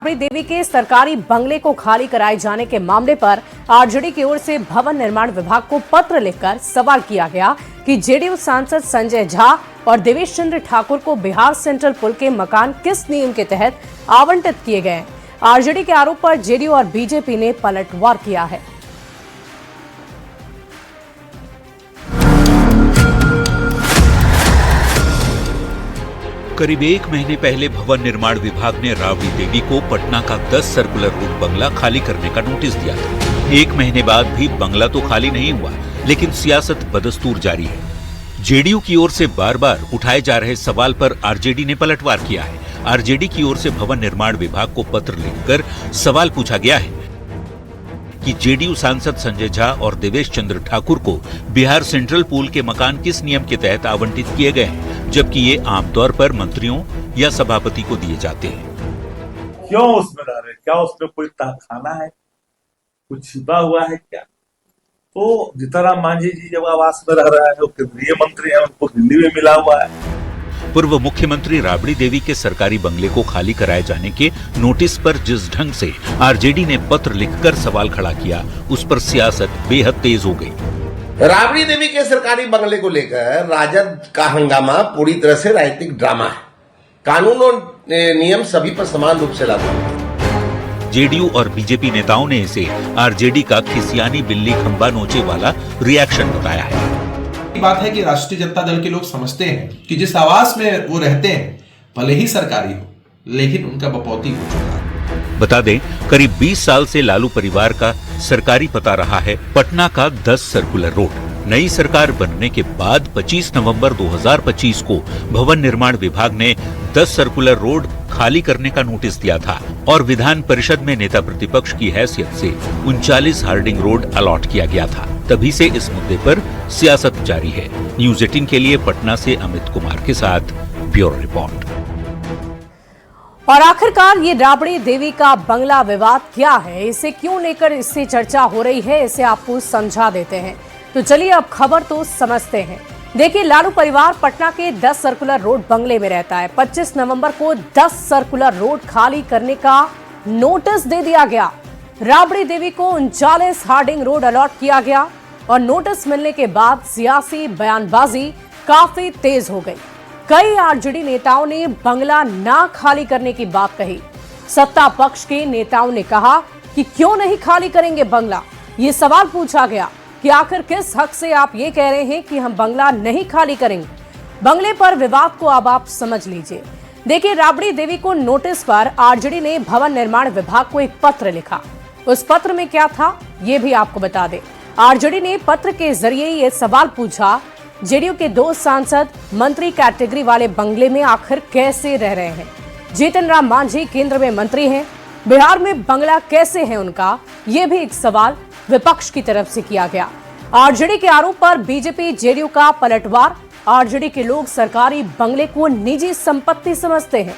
राबड़ी देवी के सरकारी बंगले को खाली कराए जाने के मामले पर आरजेडी की ओर से भवन निर्माण विभाग को पत्र लिखकर सवाल किया गया कि जेडीयू सांसद संजय झा और देवेश चंद्र ठाकुर को बिहार सेंट्रल पुल के मकान किस नियम के तहत आवंटित किए गए। आरजेडी के आरोप पर जेडीयू और बीजेपी ने पलटवार किया है। करीब एक महीने पहले भवन निर्माण विभाग ने राबड़ी देवी को पटना का 10 सर्कुलर रूट बंगला खाली करने का नोटिस दिया था। एक महीने बाद भी बंगला तो खाली नहीं हुआ, लेकिन सियासत बदस्तूर जारी है। जेडीयू की ओर से बार बार उठाए जा रहे सवाल पर आरजेडी ने पलटवार किया है। आरजेडी की ओर से भवन निर्माण विभाग को पत्र लिखकर सवाल पूछा गया है कि जेडीयू सांसद संजय झा और देवेश चंद्र ठाकुर को बिहार सेंट्रल पूल के मकान किस नियम के तहत आवंटित किए गए हैं, जबकि ये आमतौर पर मंत्रियों या सभापति को दिए जाते हैं। क्यों उसमें रह रहे? क्या उसमें कोई तहखाना है, कुछ छिपा हुआ है क्या? तो जीतनराम मांझी जी जब आवास में रह रहा है, वो केंद्रीय मंत्री है, उनको दिल्ली में मिला हुआ है। पूर्व मुख्यमंत्री राबड़ी देवी के सरकारी बंगले को खाली कराए जाने के नोटिस पर जिस ढंग से आरजेडी ने पत्र लिखकर सवाल खड़ा किया, उस पर सियासत बेहद तेज हो गई। राबड़ी देवी के सरकारी बंगले को लेकर राजद का हंगामा पूरी तरह से राजनीतिक ड्रामा है। कानून और नियम सभी पर समान रूप से लागू है। जेडीयू और बीजेपी नेताओं ने इसे आरजेडी का खिसियानी बिल्ली खंबा नोचे वाला रिएक्शन बताया है। बात है कि राष्ट्रीय जनता दल के लोग समझते हैं कि जिस आवास में वो रहते हैं भले ही सरकारी हो, लेकिन उनका बपौती हो चुका है। बता दें, करीब 20 साल से लालू परिवार का सरकारी पता रहा है पटना का 10 सर्कुलर रोड। नई सरकार बनने के बाद 25 नवंबर 2025 को भवन निर्माण विभाग ने 10 सर्कुलर रोड खाली करने का नोटिस दिया था और विधान परिषद में नेता प्रतिपक्ष की हैसियत से 39 हार्डिंग रोड अलॉट किया गया था। तभी से इस मुद्दे पर सियासत जारी है। न्यूज़ 18 के लिए पटना से अमित कुमार के साथ ब्यूरो रिपोर्ट। और आखिरकार ये राबड़ी देवी का बंगला विवाद क्या है, इसे क्यों लेकर इससे चर्चा हो रही है, इसे आपको समझा देते हैं। तो चलिए अब खबर तो समझते हैं। देखिए, लालू परिवार पटना के 10 सर्कुलर रोड बंगले में रहता है। 25 नवंबर को 10 सर्कुलर रोड खाली करने का नोटिस दे दिया गया। राबड़ी देवी को 39 हार्डिंग रोड अलॉट किया गया और नोटिस मिलने के बाद सियासी बयानबाजी काफी तेज हो गई। कई आरजेडी नेताओं ने बंगला ना खाली करने की बात कही। सत्ता पक्ष के नेताओं ने कहा कि क्यों नहीं खाली करेंगे बंगला। ये सवाल पूछा गया कि आखिर किस हक से आप ये कह रहे हैं कि हम बंगला नहीं खाली करेंगे। बंगले पर विवाद को अब आप समझ लीजिए। देखिए, राबड़ी देवी को नोटिस पर आरजेडी ने भवन निर्माण विभाग को एक पत्र लिखा। उस पत्र में क्या था, ये भी आपको बता दें। आरजेडी ने पत्र के जरिए ये सवाल पूछा, जेडीयू के 2 सांसद मंत्री कैटेगरी वाले बंगले में आखिर कैसे रह रहे हैं। जीतनराम मांझी केंद्र में मंत्री हैं, बिहार में बंगला कैसे है उनका, ये भी एक सवाल विपक्ष की तरफ से किया गया। आरजेडी के आरोप पर बीजेपी जेडीयू का पलटवार। आरजेडी के लोग सरकारी बंगले को निजी संपत्ति समझते हैं।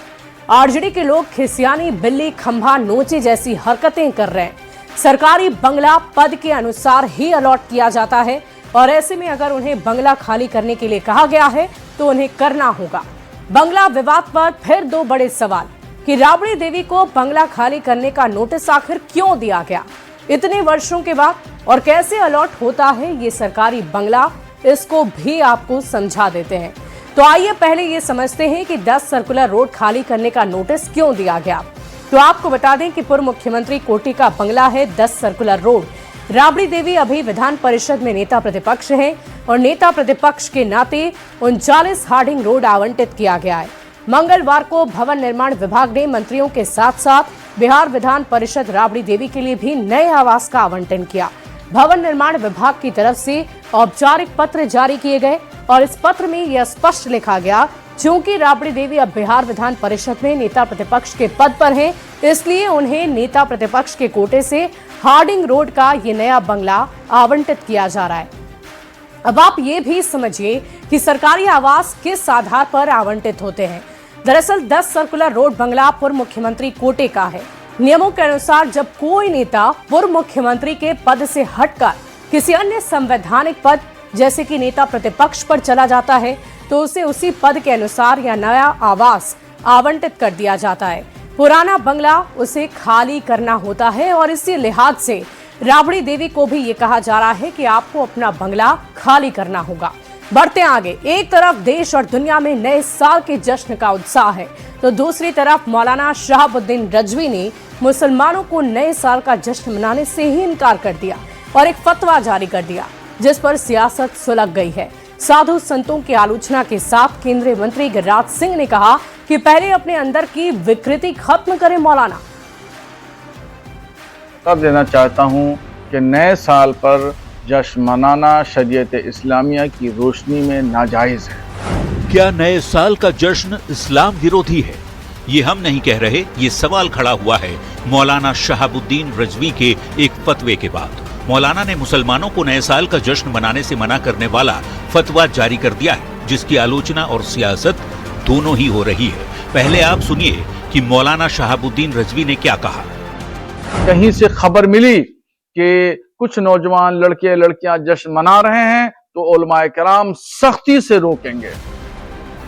आरजेडी के लोग खिसियानी बिल्ली खंभा नोचे जैसी हरकतें कर रहे हैं। सरकारी बंगला पद के अनुसार ही अलॉट किया जाता है और ऐसे में अगर उन्हें बंगला खाली करने के लिए कहा गया है तो उन्हें करना होगा। बंगला विवाद पर फिर 2 बड़े सवाल कि राबड़ी देवी को बंगला खाली करने का नोटिस आखिर क्यों दिया गया इतने वर्षों के बाद, और कैसे अलॉट होता है ये सरकारी बंगला, इसको भी आपको समझा देते हैं। तो आइए पहले ये समझते हैं कि 10 सर्कुलर रोड खाली करने का नोटिस क्यों दिया गया। तो आपको बता दें कि पूर्व मुख्यमंत्री कोटी का बंगला है 10 सर्कुलर रोड। राबड़ी देवी अभी विधान परिषद में नेता प्रतिपक्ष हैं और नेता प्रतिपक्ष के नाते 39 हार्डिंग रोड आवंटित किया गया है। मंगलवार को भवन निर्माण विभाग ने मंत्रियों के साथ साथ बिहार विधान परिषद राबड़ी देवी के लिए भी नए आवास का आवंटन किया। भवन निर्माण विभाग की तरफ से औपचारिक पत्र जारी किए गए और इस पत्र में यह स्पष्ट लिखा गया, चूंकि राबड़ी देवी अब बिहार विधान परिषद में नेता प्रतिपक्ष के पद पर हैं, इसलिए उन्हें नेता प्रतिपक्ष के कोटे से हार्डिंग रोड का ये नया बंगला आवंटित किया जा रहा है। अब आप ये भी समझिए कि सरकारी आवास किस आधार पर आवंटित होते हैं। दरअसल 10 सर्कुलर रोड बंगला पूर्व मुख्यमंत्री कोटे का है। नियमों के अनुसार जब कोई नेता पूर्व मुख्यमंत्री के पद से हटकर किसी अन्य संवैधानिक पद जैसे कि नेता प्रतिपक्ष पर चला जाता है तो उसे उसी पद के अनुसार या नया आवास आवंटित कर दिया जाता है। पुराना बंगला उसे खाली करना होता है और इसी लिहाज से राबड़ी देवी को भी ये कहा जा रहा है कि आपको अपना बंगला खाली करना होगा। बढ़ते आगे, एक तरफ देश और दुनिया में नए साल के जश्न का उत्साह है, तो दूसरी तरफ मौलाना शहाबुद्दीन रजवी ने मुसलमानों को नए साल का जश्न मनाने से ही इनकार कर दिया और एक फतवा जारी कर दिया, जिस पर सियासत सुलग गई है। साधु संतों की आलोचना के साथ केंद्रीय मंत्री गिरिराज सिंह ने कहा कि पहले अपने अंदर की विकृति खत्म करें मौलाना। तब देना चाहता हूं कि नए साल पर जश्न मनाना शरीयत इस्लामिया की रोशनी में नाजायज है। क्या नए साल का जश्न इस्लाम विरोधी है? ये हम नहीं कह रहे, ये सवाल खड़ा हुआ है मौलाना शहाबुद्दीन रजवी के एक फतवे के बाद। मौलाना ने मुसलमानों को नए साल का जश्न मनाने से मना करने वाला फतवा जारी कर दिया है, जिसकी आलोचना और सियासत दोनों ही हो रही है। पहले आप सुनिए कि मौलाना शहाबुद्दीन रजवी ने क्या कहा। कहीं से खबर मिली कि कुछ नौजवान लड़के लड़कियां जश्न मना रहे हैं तो उलमाए किराम सख्ती से रोकेंगे।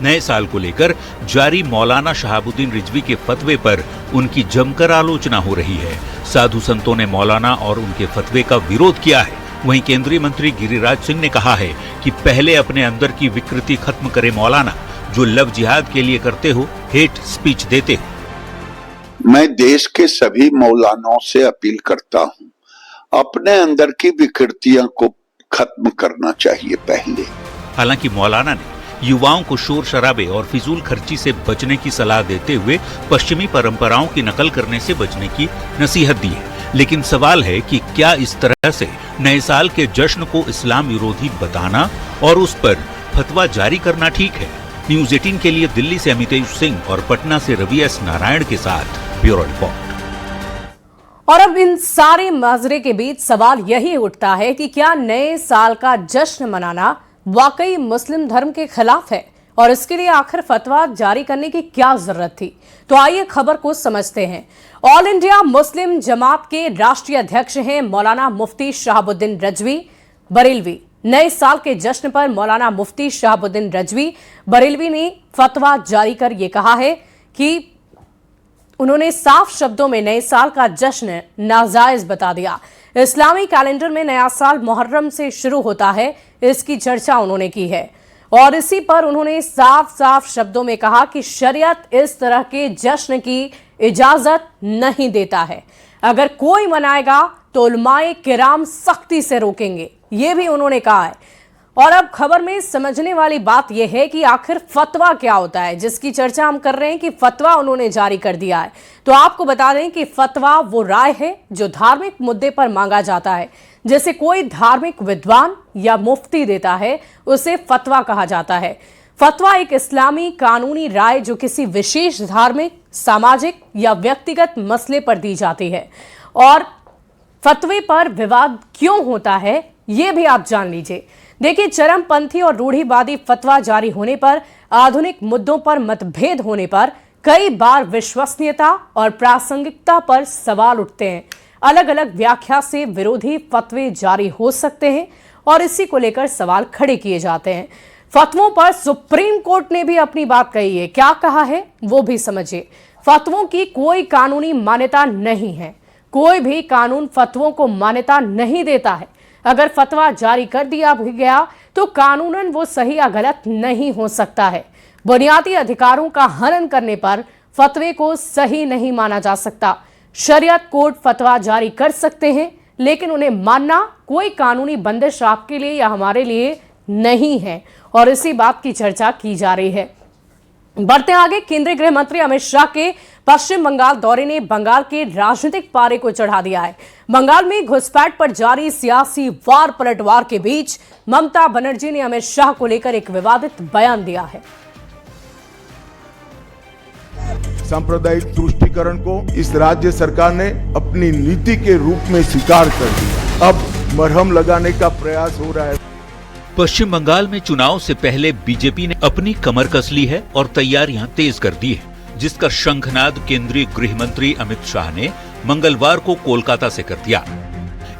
नए साल को लेकर जारी मौलाना शहाबुद्दीन रिजवी के फतवे पर उनकी जमकर आलोचना हो रही है। साधु संतों ने मौलाना और उनके फतवे का विरोध किया है। वहीं केंद्रीय मंत्री गिरिराज सिंह ने कहा है कि पहले अपने अंदर की विकृति खत्म करे मौलाना, जो लव जिहाद के लिए करते हो, हेट स्पीच देते हो। मैं देश के सभी मौलानाओं से अपील करता हूं, अपने अंदर की विकृतियां को खत्म करना चाहिए पहले। हालांकि मौलाना ने युवाओं को शोर शराबे और फिजूल खर्ची से बचने की सलाह देते हुए पश्चिमी परंपराओं की नकल करने से बचने की नसीहत दी है। लेकिन सवाल है कि क्या इस तरह से नए साल के जश्न को इस्लाम विरोधी बताना और उस पर फतवा जारी करना ठीक है? न्यूज़ 18 के लिए दिल्ली से अमितेश सिंह और पटना से रवि एस नारायण के साथ ब्यूरो रिपोर्ट। और अब इन सारे माजरे के बीच सवाल यही उठता है कि क्या नए साल का जश्न मनाना वाकई मुस्लिम धर्म के खिलाफ है और इसके लिए आखिर फतवा जारी करने की क्या जरूरत थी? तो आइए खबर को समझते हैं। ऑल इंडिया मुस्लिम जमात के राष्ट्रीय अध्यक्ष हैं मौलाना मुफ्ती शहाबुद्दीन रजवी बरेलवी। नए साल के जश्न पर मौलाना मुफ्ती शहाबुद्दीन रजवी बरेलवी ने फतवा जारी कर ये कहा है कि उन्होंने साफ शब्दों में नए साल का जश्न नाजायज बता दिया। इस्लामी कैलेंडर में नया साल मुहर्रम से शुरू होता है, इसकी चर्चा उन्होंने की है और इसी पर उन्होंने साफ साफ शब्दों में कहा कि शरीयत इस तरह के जश्न की इजाजत नहीं देता है। अगर कोई मनाएगा तो उलमाए किराम सख्ती से रोकेंगे, ये भी उन्होंने कहा है। और अब खबर में समझने वाली बात यह है कि आखिर फतवा क्या होता है, जिसकी चर्चा हम कर रहे हैं कि फतवा उन्होंने जारी कर दिया है। तो आपको बता दें कि फतवा वो राय है जो धार्मिक मुद्दे पर मांगा जाता है। जैसे कोई धार्मिक विद्वान या मुफ्ती देता है, उसे फतवा कहा जाता है। फतवा एक इस्लामी कानूनी राय जो किसी विशेष धार्मिक, सामाजिक या व्यक्तिगत मसले पर दी जाती है। और फतवे पर विवाद क्यों होता है, ये भी आप जान लीजिए। देखिए, चरमपंथी और रूढ़िवादी फतवा जारी होने पर, आधुनिक मुद्दों पर मतभेद होने पर कई बार विश्वसनीयता और प्रासंगिकता पर सवाल उठते हैं। अलग अलग व्याख्या से विरोधी फतवे जारी हो सकते हैं और इसी को लेकर सवाल खड़े किए जाते हैं। फतवों पर सुप्रीम कोर्ट ने भी अपनी बात कही है। क्या कहा है वो भी समझिए। फतवों की कोई कानूनी मान्यता नहीं है। कोई भी कानून फतवों को मान्यता नहीं देता है। अगर फतवा जारी कर दिया भी गया तो कानूनन वो सही या गलत नहीं हो सकता है। बुनियादी अधिकारों का हनन करने पर फतवे को सही नहीं माना जा सकता। शरीयत कोर्ट फतवा जारी कर सकते हैं, लेकिन उन्हें मानना कोई कानूनी बंदिश आपके लिए या हमारे लिए नहीं है और इसी बात की चर्चा की जा रही है। बढ़ते आगे, केंद्रीय गृह मंत्री अमित शाह के पश्चिम बंगाल दौरे ने बंगाल के राजनीतिक पारे को चढ़ा दिया है। बंगाल में घुसपैठ पर जारी सियासी वार पलटवार के बीच ममता बनर्जी ने अमित शाह को लेकर एक विवादित बयान दिया है। सांप्रदायिक तुष्टीकरण को इस राज्य सरकार ने अपनी नीति के रूप में स्वीकार कर दिया। अब मरहम लगाने का प्रयास हो रहा है। पश्चिम बंगाल में चुनाव से पहले बीजेपी ने अपनी कमर कस ली है और तैयारियां तेज कर दी है, जिसका शंखनाद केंद्रीय गृह मंत्री अमित शाह ने मंगलवार को कोलकाता से कर दिया।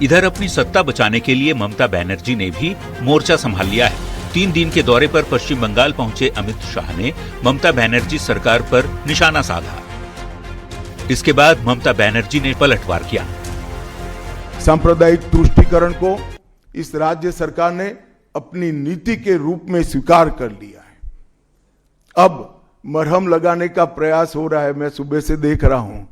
इधर अपनी सत्ता बचाने के लिए ममता बनर्जी ने भी मोर्चा संभाल लिया है। 3 दिन के दौरे पर पश्चिम बंगाल पहुंचे अमित शाह ने ममता बनर्जी सरकार पर निशाना साधा। इसके बाद ममता बनर्जी ने पलटवार किया। सांप्रदायिक तुष्टीकरण को इस राज्य सरकार ने अपनी नीति के रूप में स्वीकार कर लिया है। अब मरहम लगाने का प्रयास हो रहा है, मैं सुबह से देख रहा हूं,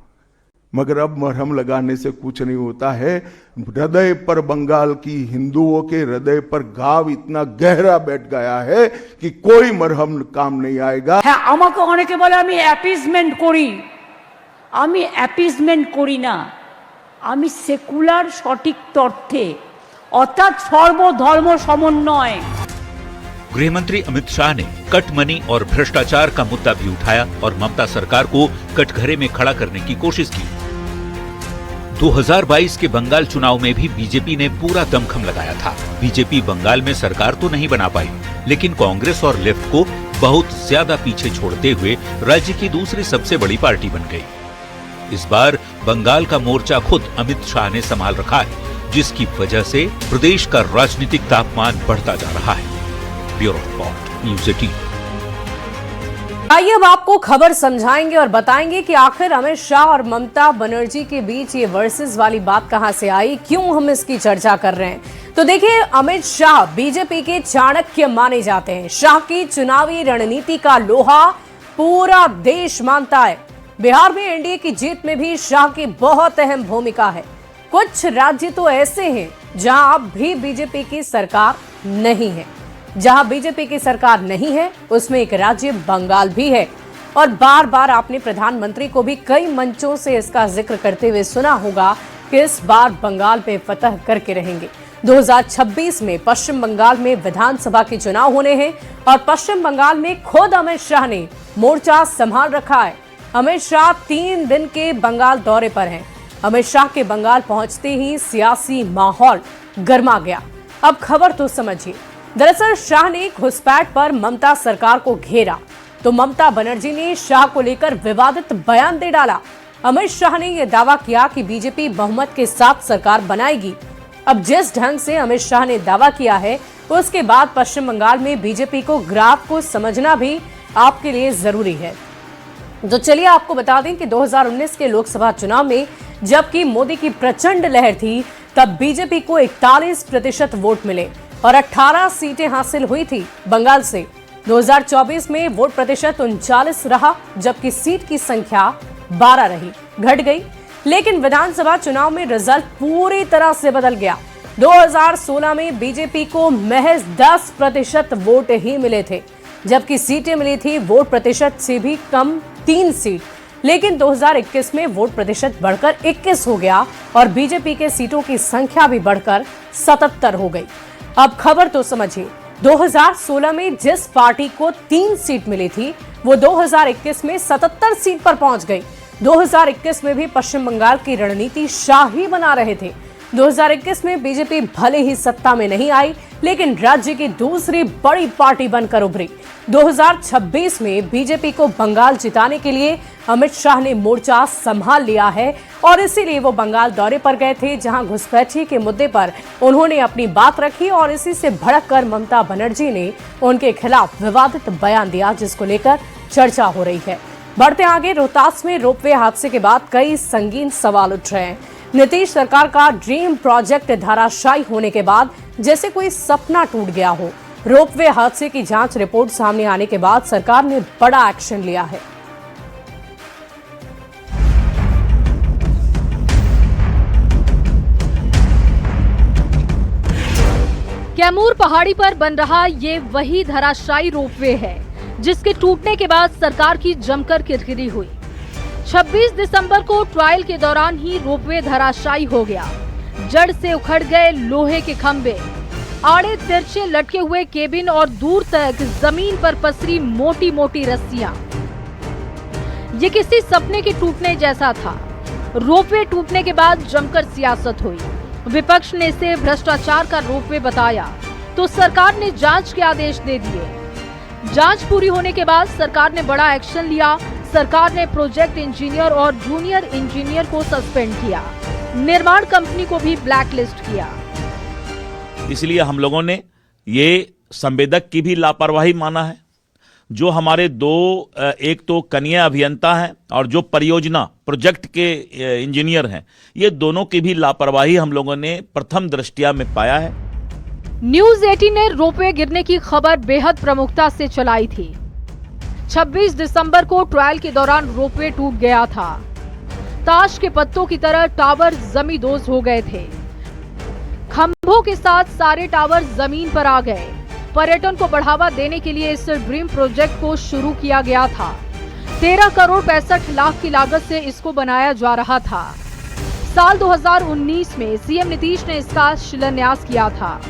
मगर अब मरहम लगाने से कुछ नहीं होता है। हृदय पर, बंगाल की हिंदुओं के हृदय पर घाव इतना गहरा बैठ गया है कि कोई मरहम काम नहीं आएगा। হ্যাঁ, আমাকে অনেকে বলে আমি অ্যাপিজমেন্ট করি। আমি অ্যাপিজমেন্ট করি না, আমি সেকুলার সঠিক তথ্যে, অর্থাৎ সর্বধর্ম সমন্বয়। गृहमंत्री अमित शाह ने कट मनी और भ्रष्टाचार का मुद्दा भी उठाया और ममता सरकार को कटघरे में खड़ा करने की कोशिश की। 2022 के बंगाल चुनाव में भी बीजेपी ने पूरा दमखम लगाया था। बीजेपी बंगाल में सरकार तो नहीं बना पाई, लेकिन कांग्रेस और लेफ्ट को बहुत ज्यादा पीछे छोड़ते हुए राज्य की दूसरी सबसे बड़ी पार्टी बन गई। इस बार बंगाल का मोर्चा खुद अमित शाह ने संभाल रखा है, जिसकी वजह से प्रदेश का राजनीतिक तापमान बढ़ता जा रहा है। Bureau report, news 18। आइए अब आपको खबर समझाएंगे और बताएंगे कि आखिर अमित शाह और ममता बनर्जी के बीच ये वर्सेस वाली बात कहां से आई, क्यों हम इसकी चर्चा कर रहे हैं। तो देखिए, अमित शाह बीजेपी के चाणक्य माने जाते हैं। शाह की चुनावी रणनीति का लोहा पूरा देश मानता है। बिहार में एनडीए की जीत में भी शाह की बहुत अहम भूमिका है। कुछ राज्य तो ऐसे हैं जहां अब भी बीजेपी की सरकार नहीं है। जहां बीजेपी की सरकार नहीं है उसमें एक राज्य बंगाल भी है। और बार बार आपने प्रधानमंत्री को भी कई मंचों से इसका जिक्र करते हुए सुना होगा कि इस बार बंगाल पे फतह करके रहेंगे। 2026 में पश्चिम बंगाल में विधानसभा के चुनाव होने हैं और पश्चिम बंगाल में खुद अमित शाह ने मोर्चा संभाल रखा है। अमित शाह 3 दिन के बंगाल दौरे पर हैं। अमित शाह के बंगाल पहुंचते ही सियासी माहौल गर्मा गया। अब खबर तो समझिए। दरअसल शाह ने घुसपैठ पर ममता सरकार को घेरा तो ममता बनर्जी ने शाह को लेकर विवादित बयान दे डाला। अमित शाह ने यह दावा किया कि बीजेपी बहुमत के साथ सरकार बनाएगी। अब जिस ढंग से अमित शाह ने दावा किया है उसके बाद पश्चिम बंगाल में बीजेपी को ग्राफ को समझना भी आपके लिए जरूरी है। तो चलिए आपको बता दें कि 2019 के लोकसभा चुनाव में जबकि मोदी की प्रचंड लहर थी, तब बीजेपी को 41% वोट मिले और 18 सीटें हासिल हुई थी बंगाल से। 2024 में वोट प्रतिशत 39 रहा, जबकि सीट की संख्या 12 रही, घट गई। लेकिन विधानसभा चुनाव में रिजल्ट पूरी तरह से बदल गया। 2016 में बीजेपी को महज 10% वोट ही मिले थे, जबकि सीटें मिली थी वोट प्रतिशत से भी कम 3 सीट। लेकिन 2021 में वोट प्रतिशत बढ़कर 21 हो गया और बीजेपी के सीटों की संख्या भी बढ़कर 77 हो गई। अब खबर तो समझिए। 2016 में जिस पार्टी को 3 सीट मिली थी वो 2021 में 77 सीट पर पहुंच गई। 2021 में भी पश्चिम बंगाल की रणनीति शाह ही बना रहे थे। 2021 में बीजेपी भले ही सत्ता में नहीं आई, लेकिन राज्य की दूसरी बड़ी पार्टी बनकर उभरी। 2026 में बीजेपी को बंगाल जिताने के लिए अमित शाह ने मोर्चा संभाल लिया है और इसीलिए वो बंगाल दौरे पर गए थे, जहां घुसपैठी के मुद्दे पर उन्होंने अपनी बात रखी और इसी से भड़ककर ममता बनर्जी ने उनके खिलाफ विवादित बयान दिया, जिसको लेकर चर्चा हो रही है। बढ़ते आगे, रोहतास में रोपवे हादसे के बाद कई संगीन सवाल उठ रहे हैं। नीतीश सरकार का ड्रीम प्रोजेक्ट धराशायी होने के बाद जैसे कोई सपना टूट गया हो। रोपवे हादसे की जांच रिपोर्ट सामने आने के बाद सरकार ने बड़ा एक्शन लिया है। कैमूर पहाड़ी पर बन रहा ये वही धराशायी रोपवे है जिसके टूटने के बाद सरकार की जमकर किरकिरी हुई। 26 दिसंबर को ट्रायल के दौरान ही रोपवे धराशायी हो गया। जड़ से उखड़ गए लोहे के खंभे, आड़े तिरछे लटके हुए केबिन और दूर तक जमीन पर पसरी मोटी मोटी रस्सियां। ये किसी सपने के टूटने जैसा था। रोपवे टूटने के बाद जमकर सियासत हुई। विपक्ष ने इसे भ्रष्टाचार का रोपवे बताया तो सरकार ने जांच के आदेश दे दिए। जांच पूरी होने के बाद सरकार ने बड़ा एक्शन लिया। सरकार ने प्रोजेक्ट इंजीनियर और जूनियर इंजीनियर को सस्पेंड किया। निर्माण कंपनी को भी ब्लैकलिस्ट किया। इसलिए हम लोगों ने ये संवेदक की भी लापरवाही माना है जो हमारे एक तो कनीय अभियंता हैं और जो परियोजना प्रोजेक्ट के इंजीनियर हैं, ये दोनों की भी लापरवाही हम लोगों ने प्रथम दृष्टया में पाया है। न्यूज 18 ने रोपवे गिरने की खबर बेहद प्रमुखता से चलाई थी। 26 दिसंबर को ट्रायल के दौरान रोपवे टूट गया था। ताश के पत्तों की तरह टावर जमींदोज हो गए थे। खंभों के साथ सारे टावर जमीन पर आ गए। पर्यटन को बढ़ावा देने के लिए इस ड्रीम प्रोजेक्ट को शुरू किया गया था। 13 करोड़ 65 लाख की लागत से इसको बनाया जा रहा था। साल 2019 में सीएम नीतीश ने इसका शिलान्यास किया था।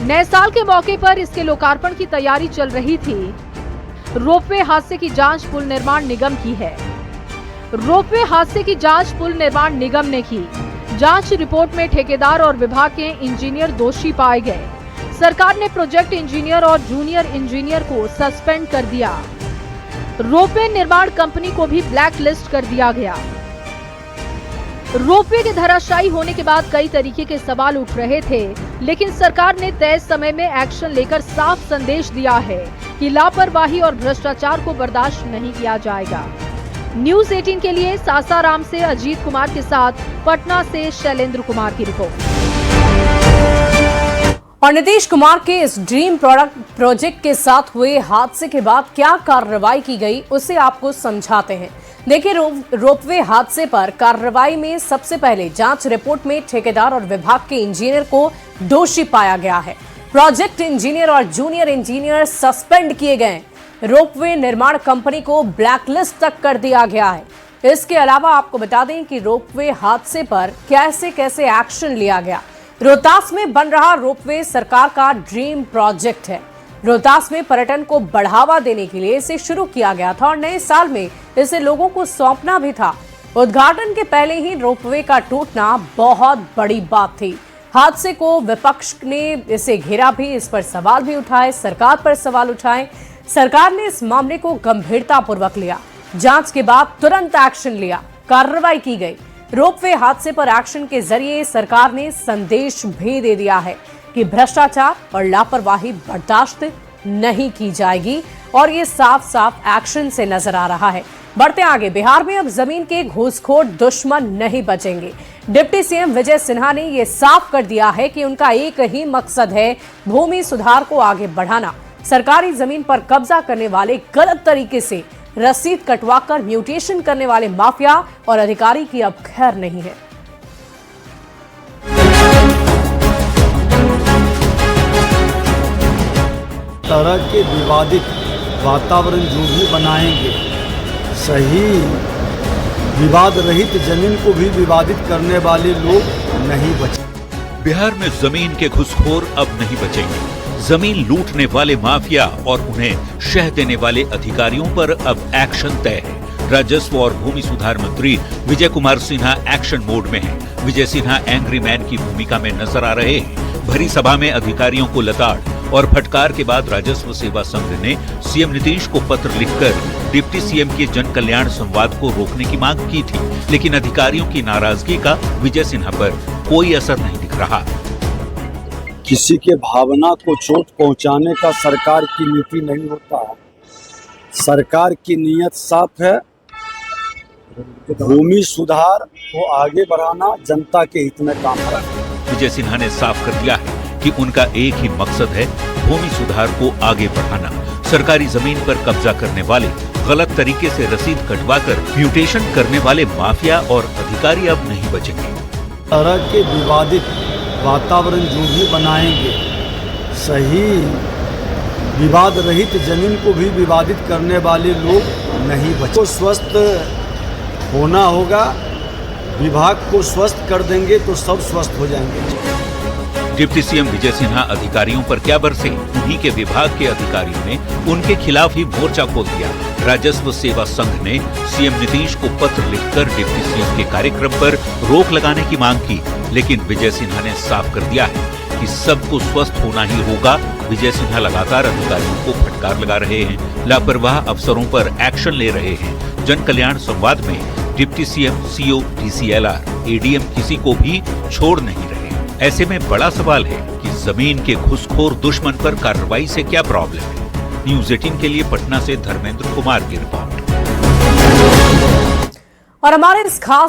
नए साल के मौके पर इसके लोकार्पण की तैयारी चल रही थी। रोपवे हादसे की जांच पुल निर्माण निगम की है। रोपवे हादसे की जांच पुल निर्माण निगम ने की। जांच रिपोर्ट में ठेकेदार और विभाग के इंजीनियर दोषी पाए गए। सरकार ने प्रोजेक्ट इंजीनियर और जूनियर इंजीनियर को सस्पेंड कर दिया। रोपवे निर्माण कंपनी को भी ब्लैक लिस्ट कर दिया गया। रोपवे के धराशायी होने के बाद कई तरीके के सवाल उठ रहे थे, लेकिन सरकार ने तय समय में एक्शन लेकर साफ संदेश दिया है कि लापरवाही और भ्रष्टाचार को बर्दाश्त नहीं किया जाएगा। न्यूज 18 के लिए सासाराम से अजीत कुमार के साथ पटना से शैलेंद्र कुमार की रिपोर्ट। और नीतीश कुमार के इस ड्रीम प्रोजेक्ट के साथ हुए हादसे के बाद क्या कार्रवाई की गई, उसे आपको समझाते हैं। देखिए, रोपवे हादसे पर कार्रवाई में सबसे पहले जांच रिपोर्ट में ठेकेदार और विभाग के इंजीनियर को दोषी पाया गया है। प्रोजेक्ट इंजीनियर और जूनियर इंजीनियर सस्पेंड किए गए। रोपवे निर्माण कंपनी को ब्लैकलिस्ट तक कर दिया गया है। इसके अलावा आपको बता दें कि रोपवे हादसे पर कैसे कैसे एक्शन लिया गया। रोहतास में बन रहा रोपवे सरकार का ड्रीम प्रोजेक्ट है। रोहतास में पर्यटन को बढ़ावा देने के लिए इसे शुरू किया गया था और नए साल में इसे लोगों को सौंपना भी था। उद्घाटन के पहले ही रोपवे का टूटना बहुत बड़ी बात थी। हादसे को विपक्ष ने इसे घेरा भी, इस पर सवाल भी उठाए, सरकार पर सवाल उठाए। सरकार ने इस मामले को गंभीरतापूर्वक लिया। जांच के बाद तुरंत एक्शन लिया, कार्रवाई की गई। रोपवे हादसे पर एक्शन के जरिए सरकार ने संदेश भी दे दिया है कि भ्रष्टाचार और लापरवाही बर्दाश्त नहीं की जाएगी और ये साफ साफ एक्शन से नजर आ रहा है। बढ़ते आगे, बिहार में अब जमीन के घूसखोर दुश्मन नहीं बचेंगे। डिप्टी सीएम विजय सिन्हा ने यह साफ कर दिया है कि उनका एक ही मकसद है, भूमि सुधार को आगे बढ़ाना। सरकारी जमीन पर कब्जा करने वाले, गलत तरीके से रसीद कटवाकर म्यूटेशन करने वाले माफिया और अधिकारी की अब खैर नहीं है। तरह के विवादित वातावरण जो भी बनाएंगे, सही विवाद रहित जमीन को भी विवादित करने वाले लोग नहीं बचे। बिहार में जमीन के घुसखोर अब नहीं बचेंगे। जमीन लूटने वाले माफिया और उन्हें शह देने वाले अधिकारियों पर अब एक्शन तय है। राजस्व और भूमि सुधार मंत्री विजय कुमार सिन्हा एक्शन मोड में हैं। विजय सिन्हा एंग्री मैन की भूमिका में नजर आ रहे हैं। भरी सभा में अधिकारियों को लताड़ और फटकार के बाद राजस्व सेवा संघ ने सीएम नीतीश को पत्र लिखकर डिप्टी सीएम के जन कल्याण संवाद को रोकने की मांग की थी, लेकिन अधिकारियों की नाराजगी का विजय सिन्हा पर कोई असर नहीं दिख रहा। किसी के भावना को चोट पहुंचाने का सरकार की नीति नहीं होता है। सरकार की नीयत साफ है, भूमि सुधार को आगे बढ़ाना, जनता के हित में काम करना। विजय सिन्हा ने साफ कर दिया है कि उनका एक ही मकसद है, भूमि सुधार को आगे बढ़ाना। सरकारी जमीन पर कब्जा करने वाले, गलत तरीके से रसीद कटवाकर म्यूटेशन करने वाले माफिया और अधिकारी अब नहीं बचेंगे। तरह के विवादित वातावरण जो भी बनाएंगे, सही विवाद रहित जमीन को भी विवादित करने वाले लोग नहीं बचे। तो स्वस्थ होना होगा, विभाग को स्वस्थ कर देंगे तो सब स्वस्थ हो जाएंगे। डिप्टी सीएम विजय सिन्हा अधिकारियों पर क्या बरसे? उन्हीं के विभाग के अधिकारियों ने उनके खिलाफ ही मोर्चा खोल दिया। राजस्व सेवा संघ ने सीएम नीतीश को पत्र लिखकर डिप्टी सीएम के कार्यक्रम पर रोक लगाने की मांग की, लेकिन विजय सिन्हा ने साफ कर दिया है कि सबको स्वस्थ होना ही होगा। विजय सिन्हा लगातार अधिकारियों को फटकार लगा रहे हैं, लापरवाह अफसरों पर एक्शन ले रहे हैं। जन कल्याण संवाद में deputy CM, CO, DCLR, ADM किसी को भी छोड़ नहीं रहे। ऐसे में बड़ा सवाल है कि जमीन के घुसखोर दुश्मन पर कार्रवाई से क्या प्रॉब्लम है? न्यूज 18 के लिए पटना से धर्मेंद्र कुमार की रिपोर्ट। और हमारे इस खास